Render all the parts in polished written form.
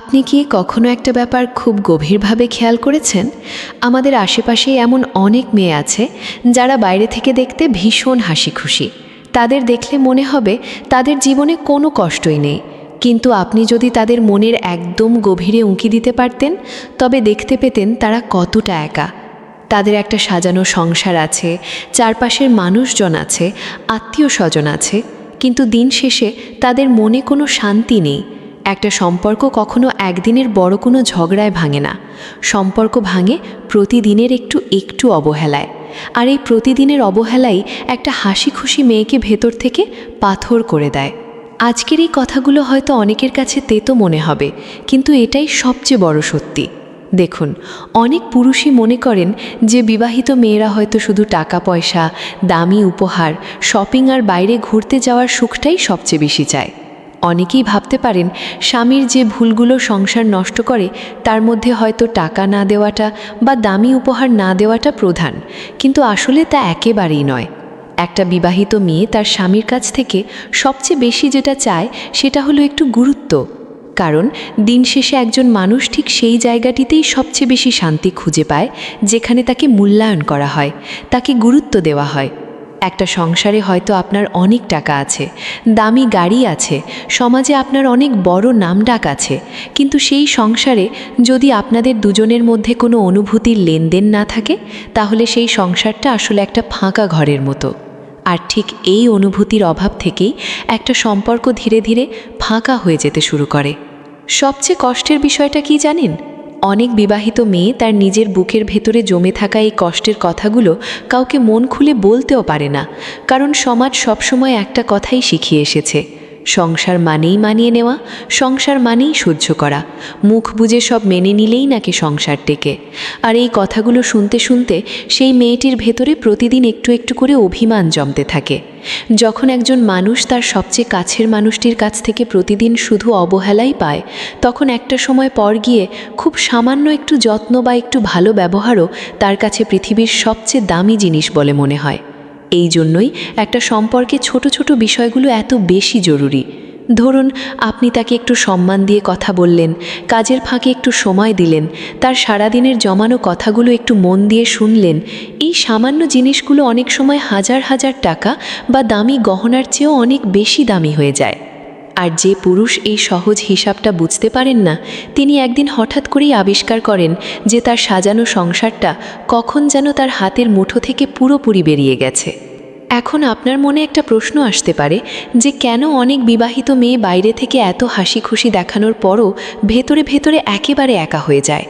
আপনি কি কখনো একটা ব্যাপার খুব গভীরভাবে খেয়াল করেছেন? আমাদের আশেপাশে এমন অনেক মেয়ে আছে যারা বাইরে থেকে দেখতে ভীষণ হাসি খুশি। তাদের দেখলে মনে হবে তাদের জীবনে কোনো কষ্টই নেই, কিন্তু আপনি যদি তাদের মনের একদম গভীরে উঁকি দিতে পারতেন, তবে দেখতে পেতেন তারা কতটা একা। তাদের একটা সাজানো সংসার আছে, চারপাশের মানুষজন আছে, আত্মীয় স্বজন আছে, কিন্তু দিন শেষে তাদের মনে কোনো শান্তি নেই। একটা সম্পর্ক কখনো একদিনের বড় কোনো ঝগড়ায় ভাঙে না। সম্পর্ক ভাঙে প্রতিদিনের একটু একটু অবহেলায়। আর এই প্রতিদিনের অবহেলাই একটা হাসি খুশি মেয়েকে ভেতর থেকে পাথর করে দেয়। আজকের এই কথাগুলো হয়তো অনেকের কাছে তেতো মনে হবে, কিন্তু এটাই সবচেয়ে বড় সত্যি। দেখুন, অনেক পুরুষই মনে করেন যে বিবাহিত মেয়েরা হয়তো শুধু টাকা পয়সা, দামি উপহার, শপিং আর বাইরে ঘুরতে যাওয়ার সুখটাই সবচেয়ে বেশি চায়। অনেকেই ভাবতে পারেন স্বামীর যে ভুলগুলো সংসার নষ্ট করে তার মধ্যে হয়তো টাকা না দেওয়াটা বা দামি উপহার না দেওয়াটা প্রধান, কিন্তু আসলে তা একেবারেই নয়। একটা বিবাহিত মেয়ে তার স্বামীর কাছ থেকে সবচেয়ে বেশি যেটা চায় সেটা হলো একটু গুরুত্ব। কারণ দিন শেষে একজন মানুষ ঠিক সেই জায়গাটিতেই সবচেয়ে বেশি শান্তি খুঁজে পায় যেখানে তাকে মূল্যায়ন করা হয়, তাকে গুরুত্ব দেওয়া হয়। একটা সংসারে হয়তো আপনার অনেক টাকা আছে, দামি গাড়ি আছে, সমাজে আপনার অনেক বড় নামডাক আছে, কিন্তু সেই সংসারে যদি আপনাদের দুজনের মধ্যে কোনো অনুভূতির লেনদেন না থাকে, তাহলে সেই সংসারটা আসলে একটা ফাঁকা ঘরের মতো। আর ঠিক এই অনুভূতির অভাব থেকেই একটা সম্পর্ক ধীরে ধীরে ফাঁকা হয়ে যেতে শুরু করে। সবচেয়ে কষ্টের বিষয়টা কি জানেন? অনেক বিবাহিত মেয়ে তার নিজের বুকের ভেতরে জমে থাকা এই কষ্টের কথাগুলো কাউকে মন খুলে বলতেও পারে না, কারণ সমাজ সবসময় একটা কথাই শিখিয়ে এসেছে: সংসার মানেই মানিয়ে নেওয়া, সংসার মানেই সহ্য করা, মুখ বুজে সব মেনে নিলেই নাকি সংসার টেকে। আর এই কথাগুলো শুনতে শুনতে সেই মেয়েটির ভেতরে প্রতিদিন একটু একটু করে অভিমান জমতে থাকে। যখন একজন মানুষ তার সবচেয়ে কাছের মানুষটির কাছ থেকে প্রতিদিন শুধু অবহেলাই পায়, তখন একটা সময় পর গিয়ে খুব সামান্য একটু যত্ন বা একটু ভালো ব্যবহারও তার কাছে পৃথিবীর সবচেয়ে দামি জিনিস বলে মনে হয়। এই জন্যই একটা সম্পর্কে ছোট ছোট বিষয়গুলো এত বেশি জরুরি। ধরুন, আপনি তাকে একটু সম্মান দিয়ে কথা বললেন, কাজের ফাঁকে একটু সময় দিলেন, তার সারাদিনের জমানো কথাগুলো একটু মন দিয়ে শুনলেন। এই সামান্য জিনিসগুলো অনেক সময় হাজার হাজার টাকা বা দামি গহনার চেয়েও অনেক বেশি দামি হয়ে যায়। আর যে পুরুষ এই সহজ হিসাবটা বুঝতে পারেন না, তিনি একদিন হঠাৎ করেই আবিষ্কার করেন যে তার সাজানো সংসারটা কখন যেন তার হাতের মুঠো থেকে পুরোপুরি বেরিয়ে গেছে। এখন আপনার মনে একটা প্রশ্ন আসতে পারে যে কেন অনেক বিবাহিত মেয়ে বাইরে থেকে এত হাসি খুশি দেখানোর পরও ভেতরে ভেতরে একেবারে একা হয়ে যায়।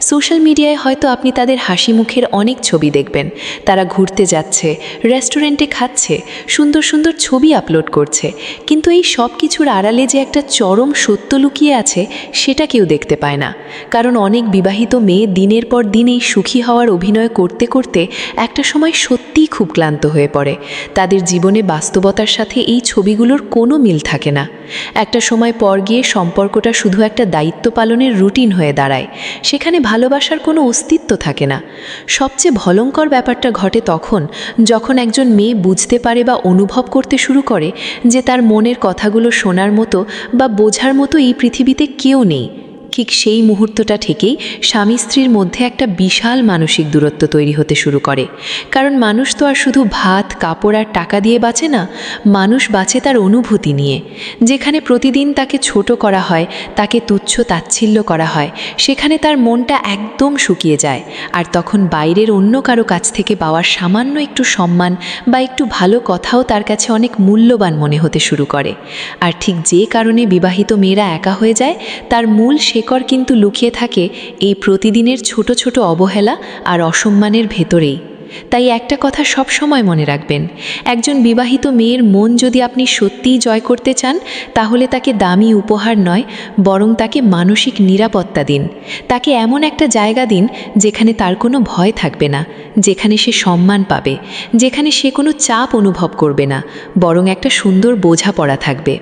সোশ্যাল মিডিয়ায় হয়তো আপনি তাদের হাসি মুখের অনেক ছবি দেখবেন। তারা ঘুরতে যাচ্ছে, রেস্টুরেন্টে খাচ্ছে, সুন্দর সুন্দর ছবি আপলোড করছে, কিন্তু এই সব কিছুর আড়ালে যে একটা চরম সত্য লুকিয়ে আছে সেটা কেউ দেখতে পায় না। কারণ অনেক বিবাহিত মেয়ে দিনের পর দিন এই সুখী হওয়ার অভিনয় করতে করতে একটা সময় সত্যিই খুব ক্লান্ত হয়ে পড়ে। তাদের জীবনে বাস্তবতার সাথে এই ছবিগুলোর কোনো মিল থাকে না। একটা সময় পর গিয়ে সম্পর্কটা শুধু একটা দায়িত্ব পালনের রুটিন হয়ে দাঁড়ায়, সেখানে ভালোবাসার কোনো অস্তিত্ব থাকে না। সবচেয়ে ভয়ঙ্কর ব্যাপারটা ঘটে তখন, যখন একজন মেয়ে বুঝতে পারে বা অনুভব করতে শুরু করে যে তার মনের কথাগুলো শোনার মতো বা বোঝার মতো এই পৃথিবীতে কেউ নেই। ঠিক সেই মুহূর্তটা থেকেই স্বামী স্ত্রীর মধ্যে একটা বিশাল মানসিক দূরত্ব তৈরি হতে শুরু করে। কারণ মানুষ তো আর শুধু ভাত, কাপড় আর টাকা দিয়ে বাঁচে না, মানুষ বাঁচে তার অনুভূতি নিয়ে। যেখানে প্রতিদিন তাকে ছোট করা হয়, তাকে তুচ্ছ তাচ্ছিল্য করা হয়, সেখানে তার মনটা একদম শুকিয়ে যায়। আর তখন বাইরের অন্য কারো কাছ থেকে পাওয়ার সামান্য একটু সম্মান বা একটু ভালো কথাও তার কাছে অনেক মূল্যবান মনে হতে শুরু করে। আর ঠিক যে কারণে বিবাহিত মেয়েরা একা হয়ে যায়, তার মূল শেকড় কিন্তু লুকিয়ে থাকে এই প্রতিদিনের ছোট ছোট অবহেলা আর অসম্মানের ভেতরেই। তাই একটা কথা সব সময় মনে রাখবেন, একজন বিবাহিত মেয়ের মন যদি আপনি সত্যিই জয় করতে চান, তাহলে তাকে দামি উপহার নয়, বরং তাকে মানসিক নিরাপত্তা দিন। তাকে এমন একটা জায়গা দিন যেখানে তার কোনো ভয় থাকবে না, যেখানে সে সম্মান পাবে, যেখানে সে কোনো চাপ অনুভব করবে না, বরং একটা সুন্দর বোঝাপড়া থাকবে।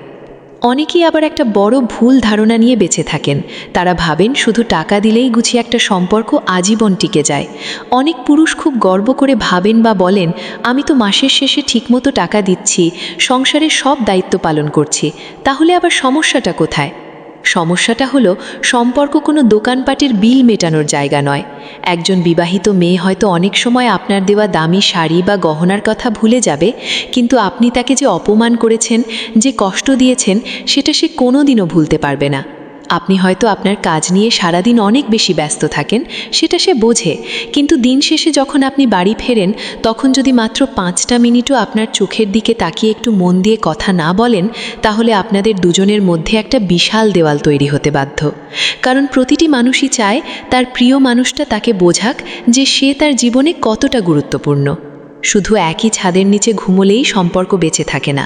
অনেকেই আবার একটা বড় ভুল ধারণা নিয়ে বেঁচে থাকেন। তারা ভাবেন শুধু টাকা দিলেই গুছিয়ে একটা সম্পর্ক আজীবন টিকে যায়। অনেক পুরুষ খুব গর্ব করে ভাবেন বা বলেন, আমি তো মাসের শেষে ঠিকমতো টাকা দিচ্ছি, সংসারের সব দায়িত্ব পালন করছি, তাহলে আবার সমস্যাটা কোথায়? সমস্যাটা হলো সম্পর্ক কোনো দোকানপাটের বিল মেটানোর জায়গা নয়। একজন বিবাহিত মেয়ে হয়তো অনেক সময় আপনার দেওয়া দামি শাড়ি বা গহনার কথা ভুলে যাবে, কিন্তু আপনি তাকে যে অপমান করেছেন, যে কষ্ট দিয়েছেন, সেটা সে কোনোদিনও ভুলতে পারবে না। আপনি হয়তো আপনার কাজ নিয়ে সারাদিন অনেক বেশি ব্যস্ত থাকেন, সেটা সে বোঝে, কিন্তু দিন শেষে যখন আপনি বাড়ি ফেরেন তখন যদি মাত্র 5টা মিনিটও আপনার চোখের দিকে তাকিয়ে একটু মন দিয়ে কথা না বলেন, তাহলে আপনাদের দুজনের মধ্যে একটা বিশাল দেওয়াল তৈরি হতে বাধ্য। কারণ প্রতিটি মানুষই চায় তার প্রিয় মানুষটা তাকে বোঝাক যে সে তার জীবনে কতটা গুরুত্বপূর্ণ। শুধু একই ছাদের নিচে ঘুমোলেই সম্পর্ক বেঁচে থাকে না।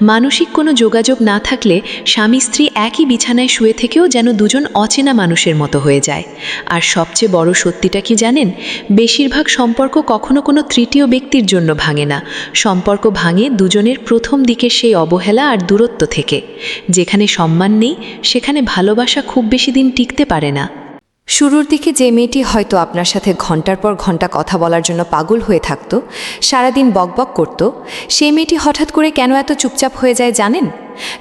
মানসিক কোনো যোগাযোগ না থাকলে স্বামী স্ত্রী একই বিছানায় শুয়ে থেকেও যেন দুজন অচেনা মানুষের মতো হয়ে যায়। আর সবচেয়ে বড় সত্যিটা কি জানেন? বেশিরভাগ সম্পর্ক কখনো কোনো তৃতীয় ব্যক্তির জন্য ভাঙে না। সম্পর্ক ভাঙে দুজনের প্রথম দিকের সেই অবহেলা আর দূরত্ব থেকে। যেখানে সম্মান নেই, সেখানে ভালোবাসা খুব বেশি দিন টিকতে পারে না। শুরুর দিকে যে মেয়েটি হয়তো আপনার সাথে ঘন্টার পর ঘন্টা কথা বলার জন্য পাগল হয়ে থাকত, সারাদিন বকবক করত, সেই মেয়েটি হঠাৎ করে কেন এত চুপচাপ হয়ে যায় জানেন?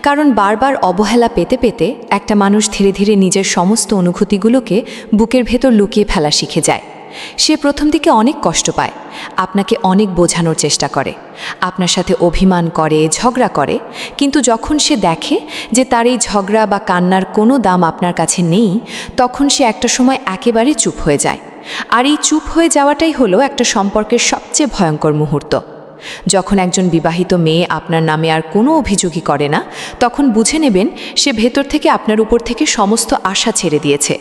কারণ বারবার অবহেলা পেতে পেতে একটা মানুষ ধীরে ধীরে নিজের সমস্ত অনুভূতিগুলোকে বুকের ভেতর লুকিয়ে ফেলা শিখে যায়। সে প্রথম দিকে অনেক কষ্ট পায়, আপনাকে অনেক বোঝানোর চেষ্টা করে, আপনার সাথে অভিমান করে, ঝগড়া করে, কিন্তু যখন সে দেখে যে তার এই ঝগড়া বা কান্নার কোনো দাম আপনার কাছে নেই, তখন সে একটা সময় একেবারে চুপ হয়ে যায়। আর এই চুপ হয়ে যাওয়াটাই হলো একটা সম্পর্কের সবচেয়ে ভয়ঙ্কর মুহূর্ত। যখন একজন বিবাহিত মেয়ে আপনার নামে আর কোনো অভিযোগই করে না, তখন বুঝে নেবেন সে ভেতর থেকে আপনার উপর থেকে সমস্ত আশা ছেড়ে দিয়েছে।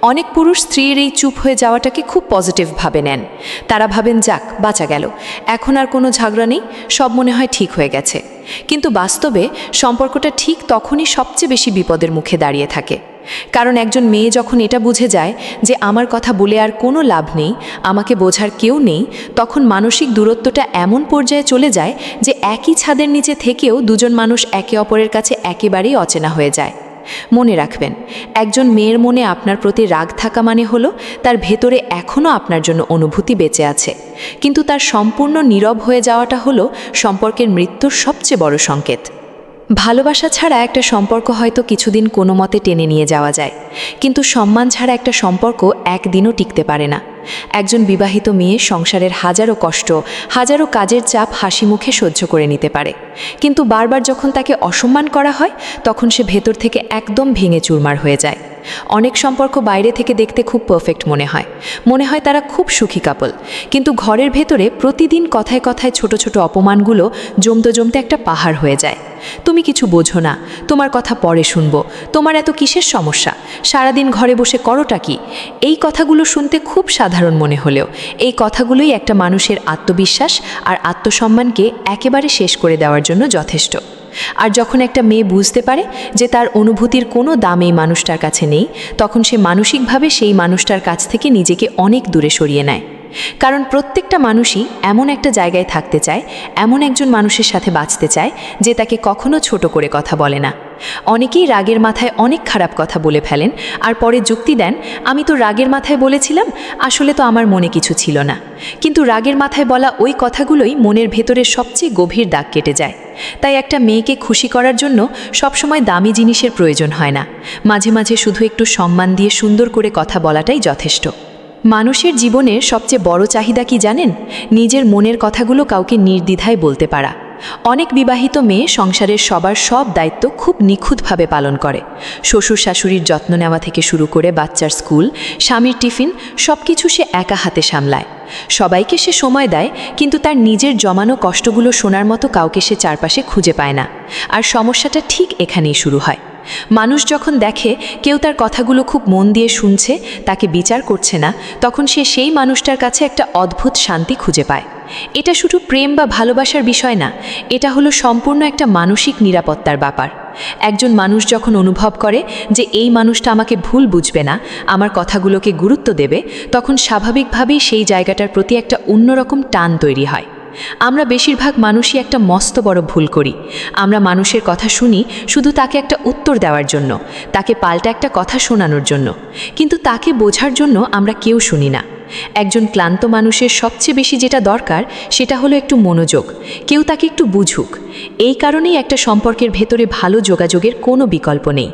অনেক পুরুষ স্ত্রীর এই চুপ হয়ে যাওয়াটাকে খুব পজিটিভভাবে নেন। তারা ভাবেন, যাক বাঁচা গেল, এখন আর কোনো ঝগড়া নেই, সব মনে হয় ঠিক হয়ে গেছে। কিন্তু বাস্তবে সম্পর্কটা ঠিক তখনই সবচেয়ে বেশি বিপদের মুখে দাঁড়িয়ে থাকে। কারণ একজন মেয়ে যখন এটা বুঝে যায় যে আমার কথা বলে আর কোনো লাভ নেই, আমাকে বোঝার কেউ নেই, তখন মানসিক দূরত্বটা এমন পর্যায়ে চলে যায় যে একই ছাদের নিচে থেকেও দুজন মানুষ একে অপরের কাছে একেবারেই অচেনা হয়ে যায়। মনে রাখবেন, একজন মেয়ের মনে আপনার প্রতি রাগ থাকা মানে হলো তার ভেতরে এখনও আপনার জন্য অনুভূতি বেঁচে আছে, কিন্তু তার সম্পূর্ণ নীরব হয়ে যাওয়াটা হলো সম্পর্কের মৃত্যুর সবচেয়ে বড় সংকেত। ভালোবাসা ছাড়া একটা সম্পর্ক হয়তো কিছুদিন কোনো মতে টেনে নিয়ে যাওয়া যায়, কিন্তু সম্মান ছাড়া একটা সম্পর্ক একদিনও টিকতে পারে না। একজন বিবাহিত মেয়ে সংসারের হাজারো কষ্ট, হাজারো কাজের চাপ হাসি মুখে সহ্য করে নিতে পারে, কিন্তু বারবার যখন তাকে অসম্মান করা হয়, তখন সে ভেতর থেকে একদম ভেঙে চুরমার হয়ে যায়। অনেক সম্পর্ক বাইরে থেকে দেখতে খুব পারফেক্ট মনে হয় তারা খুব সুখী কাপল, কিন্তু ঘরের ভেতরে প্রতিদিন কথায় কথায় ছোট ছোট অপমানগুলো জমতে জমতে একটা পাহাড় হয়ে যায়। তুমি কিছু বোঝো না, তোমার কথা পরে শুনবো, তোমার এত কিসের সমস্যা, সারাদিন ঘরে বসে করোটা কি? এই কথাগুলো শুনতে খুব সাধারণ মনে হলেও এই কথাগুলোই একটা মানুষের আত্মবিশ্বাস আর আত্মসম্মানকে একেবারে শেষ করে দেওয়ার জন্য যথেষ্ট। আর যখন একটা মেয়ে বুঝতে পারে যে তার অনুভূতির কোনো দাম এই মানুষটার কাছে নেই, তখন সে মানসিকভাবে সেই মানুষটার কাছ থেকে নিজেকে অনেক দূরে সরিয়ে নেয়। কারণ প্রত্যেকটা মানুষই এমন একটা জায়গায় থাকতে চায়, এমন একজন মানুষের সাথে বাঁচতে চায় যে তাকে কখনো ছোট করে কথা বলে না। অনেকেই রাগের মাথায় অনেক খারাপ কথা বলে ফেলেন আর পরে যুক্তি দেন, আমি তো রাগের মাথায় বলেছিলাম, আসলে তো আমার মনে কিছু ছিল না। কিন্তু রাগের মাথায় বলা ওই কথাগুলোই মনের ভেতরের সবচেয়ে গভীর দাগ কেটে যায়। তাই একটা মেয়েকে খুশি করার জন্য সবসময় দামি জিনিসের প্রয়োজন হয় না, মাঝে মাঝে শুধু একটু সম্মান দিয়ে সুন্দর করে কথা বলাটাই যথেষ্ট। মানুষের জীবনের সবচেয়ে বড় চাহিদা কি জানেন? নিজের মনের কথাগুলো কাউকে নির্দ্বিধায় বলতে পারা। অনেক বিবাহিত মেয়ে সংসারের সবার সব দায়িত্ব খুব নিখুঁতভাবে পালন করে। শ্বশুর শাশুড়ির যত্ন নেওয়া থেকে শুরু করে বাচ্চার স্কুল, স্বামীর টিফিন, সব কিছু সে একা হাতে সামলায়। সবাইকে সে সময় দেয়, কিন্তু তার নিজের জমানো কষ্টগুলো শোনার মতো কাউকে সে চারপাশে খুঁজে পায় না। আর সমস্যাটা ঠিক এখানেই শুরু হয়। মানুষ যখন দেখে কেউ তার কথাগুলো খুব মন দিয়ে শুনছে, তাকে বিচার করছে না, তখন সে সেই মানুষটার কাছে একটা অদ্ভুত শান্তি খুঁজে পায়। এটা শুধু প্রেম বা ভালোবাসার বিষয় না, এটা হলো সম্পূর্ণ একটা মানসিক নিরাপত্তার ব্যাপার। একজন মানুষ যখন অনুভব করে যে এই মানুষটা আমাকে ভুল বুঝবে না, আমার কথাগুলোকে গুরুত্ব দেবে, তখন স্বাভাবিকভাবেই সেই জায়গাটার প্রতি একটা অন্যরকম টান তৈরি হয়। আমরা বেশিরভাগ মানুষই একটা মস্ত বড় ভুল করি। আমরা মানুষের কথা শুনি শুধু তাকে একটা উত্তর দেওয়ার জন্য, তাকে পাল্টা একটা কথা শোনানোর জন্য, কিন্তু তাকে বোঝার জন্য আমরা কেউ শুনি না। একজন ক্লান্ত মানুষের সবচেয়ে বেশি যেটা দরকার সেটা হলো একটু মনোযোগ, কেউ তাকে একটু বুঝুক। এই কারণেই একটা সম্পর্কের ভেতরে ভালো যোগাযোগের কোনো বিকল্প নেই।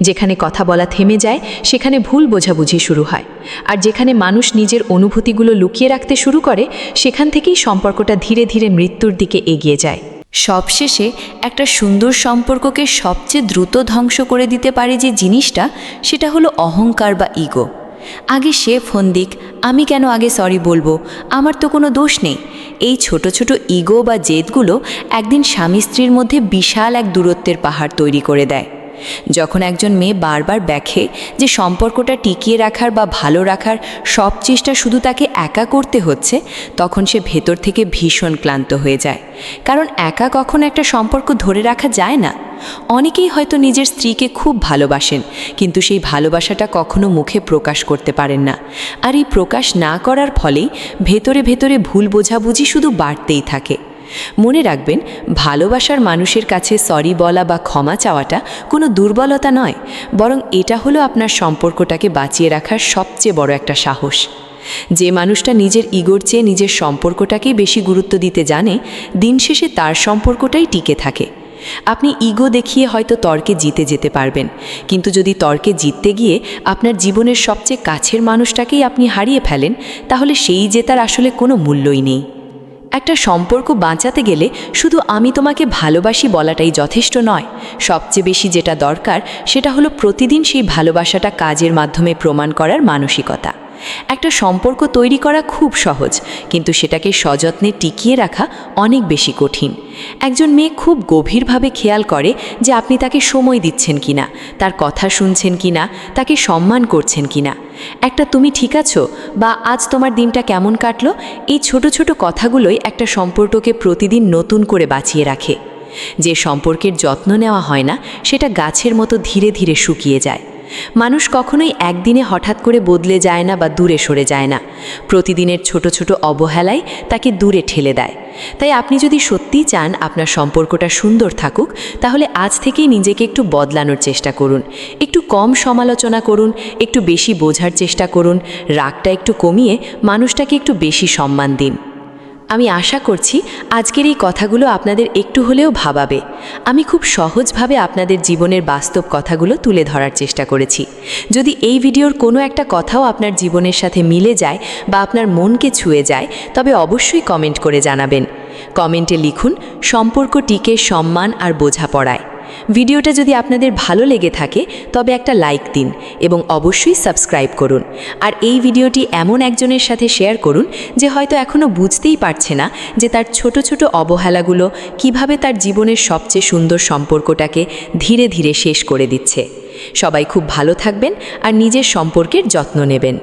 যেখানে কথা বলা থেমে যায় সেখানে ভুল বোঝাবুঝি শুরু হয়, আর যেখানে মানুষ নিজের অনুভূতিগুলো লুকিয়ে রাখতে শুরু করে সেখান থেকেই সম্পর্কটা ধীরে ধীরে মৃত্যুর দিকে এগিয়ে যায়। সবশেষে একটা সুন্দর সম্পর্ককে সবচেয়ে দ্রুত ধ্বংস করে দিতে পারে যে জিনিসটা, সেটা হলো অহংকার বা ইগো। আগে সে ফোন দিক, আমি কেন আগে সরি বলবো, আমার তো কোনো দোষ নেই। এই ছোট ছোট ইগো বা জেদগুলো একদিন স্বামী স্ত্রীর মধ্যে বিশাল এক দূরত্বের পাহাড় তৈরি করে দেয়। যখন একজন মেয়ে বারবার দেখে যে সম্পর্কটা টিকিয়ে রাখার বা ভালো রাখার সব চেষ্টা শুধু তাকে একা করতে হচ্ছে, তখন সে ভেতর থেকে ভীষণ ক্লান্ত হয়ে যায়। কারণ একা কখনো একটা সম্পর্ক ধরে রাখা যায় না। অনেকেই হয়তো নিজের স্ত্রীকে খুব ভালোবাসেন, কিন্তু সেই ভালোবাসাটা কখনো মুখে প্রকাশ করতে পারেন না। আর এই প্রকাশ না করার ফলেই ভেতরে ভেতরে ভুল বোঝাবুঝি শুধু বাড়তেই থাকে। মনে রাখবেন, ভালোবাসার মানুষের কাছে সরি বলা বা ক্ষমা চাওয়াটা কোনো দুর্বলতা নয়, বরং এটা হলো আপনার সম্পর্কটাকে বাঁচিয়ে রাখার সবচেয়ে বড় একটা সাহস। যে মানুষটা নিজের ইগোর চেয়ে নিজের সম্পর্কটাকেই বেশি গুরুত্ব দিতে জানে, দিন শেষে তার সম্পর্কটাই টিকে থাকে। আপনি ইগো দেখিয়ে হয়তো তর্কে জিতে যেতে পারবেন, কিন্তু যদি তর্কে জিততে গিয়ে আপনার জীবনের সবচেয়ে কাছের মানুষটাকেই আপনি হারিয়ে ফেলেন, তাহলে সেই জেতার আসলে কোনো মূল্যই নেই। একটা সম্পর্ক বাঁচাতে গেলে শুধু আমি তোমাকে ভালোবাসি বলাটাই যথেষ্ট নয়। সবচেয়ে বেশি যেটা দরকার সেটা হলো প্রতিদিন সেই ভালোবাসাটা কাজের মাধ্যমে প্রমাণ করার মানসিকতা। একটা সম্পর্ক তৈরি করা খুব সহজ, কিন্তু সেটাকে সযত্নে টিকিয়ে রাখা অনেক বেশি কঠিন। একজন মেয়ে খুব গভীরভাবে খেয়াল করে যে আপনি তাকে সময় দিচ্ছেন কিনা, তার কথা শুনছেন কিনা, তাকে সম্মান করছেন কিনা। একটা তুমি ঠিক আছো বা আজ তোমার দিনটা কেমন কাটলো, এই ছোট ছোট কথাগুলোই একটা সম্পর্ককে প্রতিদিন নতুন করে বাঁচিয়ে রাখে। যে সম্পর্কের যত্ন নেওয়া হয় না, সেটা গাছের মতো ধীরে ধীরে শুকিয়ে যায়। মানুষ কখনোই একদিনে হঠাৎ করে বদলে যায় না বা দূরে সরে যায় না। প্রতিদিনের ছোট ছোট অবহেলায় তাকে দূরে ঠেলে দেয়। তাই আপনি যদি সত্যিই চান আপনার সম্পর্কটা সুন্দর থাকুক, তাহলে আজ থেকেই নিজেকে একটু বদলানোর চেষ্টা করুন। একটু কম সমালোচনা করুন, একটু বেশি বোঝার চেষ্টা করুন, রাগটা একটু কমিয়ে মানুষটাকে একটু বেশি সম্মান দিন। আমি আশা করছি আজকের এই কথাগুলো আপনাদের একটু হলেও ভাবাবে। আমি খুব সহজভাবে আপনাদের জীবনের বাস্তব কথাগুলো তুলে ধরার চেষ্টা করেছি। যদি এই ভিডিওর কোনো একটা কথাও আপনার জীবনের সাথে মিলে যায় বা আপনার মনকে ছুঁয়ে যায়, তবে অবশ্যই কমেন্ট করে জানাবেন। কমেন্টে লিখুন, সম্পর্কটিকে সম্মান আর বোঝাপড়ায়। ভিডিওটা যদি আপনাদের ভালো লেগে থাকে তবে একটা লাইক দিন এবং অবশ্যই সাবস্ক্রাইব করুন। আর এই ভিডিওটি এমন একজনের সাথে শেয়ার করুন যে হয়তো এখনও বুঝতেই পারছে না যে তার ছোট ছোট অবহেলাগুলো কিভাবে তার জীবনের সবচেয়ে সুন্দর সম্পর্কটাকে ধীরে ধীরে শেষ করে দিচ্ছে। সবাই খুব ভালো থাকবেন আর নিজের সম্পর্কের যত্ন নেবেন।